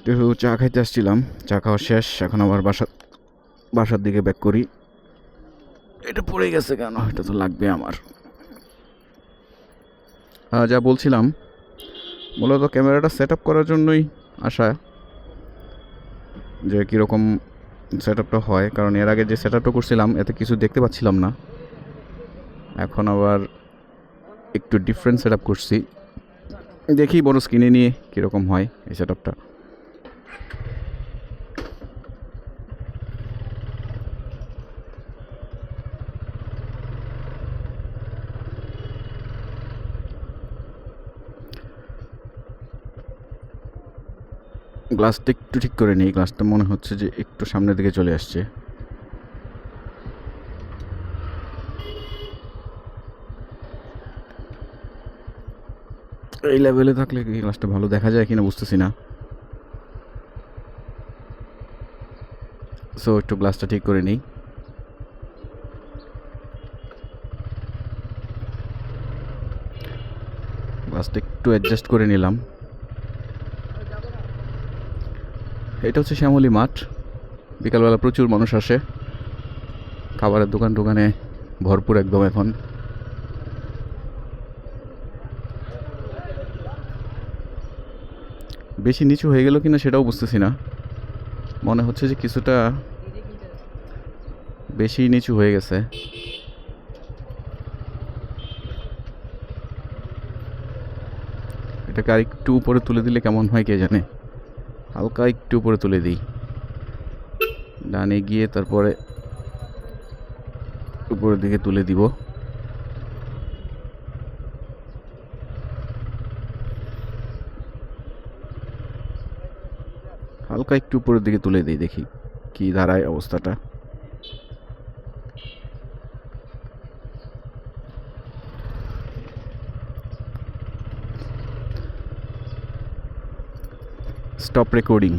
একটু চা খাইতে আসছিলাম, চা খাওয়া শেষ, এখন আবার বাসার দিকে ব্যাক করি। এটা পড়ে গেছে কেন? এটা তো লাগবে আমার। যা বলছিলাম, মূলত ক্যামেরাটা সেট আপ করার জন্যই আসা, যে কীরকম সেট আপটা হয়, কারণ এর আগে যে সেট আপটা করছিলাম এতে কিছু দেখতে পাচ্ছিলাম না। এখন আবার একটু ডিফারেন্ট সেট আপ করছি, দেখি বড় স্ক্রিনে নিয়ে কীরকম হয় এই সেট আপটা। গ্লাসটা একটু ঠিক করে নিই, গ্লাসটা মনে হচ্ছে যে একটু সামনের দিকে চলে আসছে। এই লেভেলে থাকলে কি গ্লাসটা ভালো দেখা যায় কিনা বুঝতেছি না। সো একটু গ্লাসটা ঠিক করে নিই। গ্লাসটা একটু অ্যাডজাস্ট করে নিলাম। এটা হচ্ছে শ্যামলী মাঠ, বিকালবেলা প্রচুর মানুষ আসে, খাবারের দোকানে ভরপুর একদম। এখন বেশি নিচু হয়ে গেল কিনা সেটাও বুঝতেছি না, মনে হচ্ছে যে কিছুটা বেশি নিচু হয়ে গেছে। এটাকে আর একটু উপরে তুলে দিলে কেমন হয় কে জানে। হালকা একটু উপরে তুলে দিই, ডানে গিয়ে তারপরে উপরের দিকে তুলে দিব। হালকা একটু উপরের দিকে তুলে দিই, দেখি কি দাঁড়ায় অবস্থাটা। Stop recording.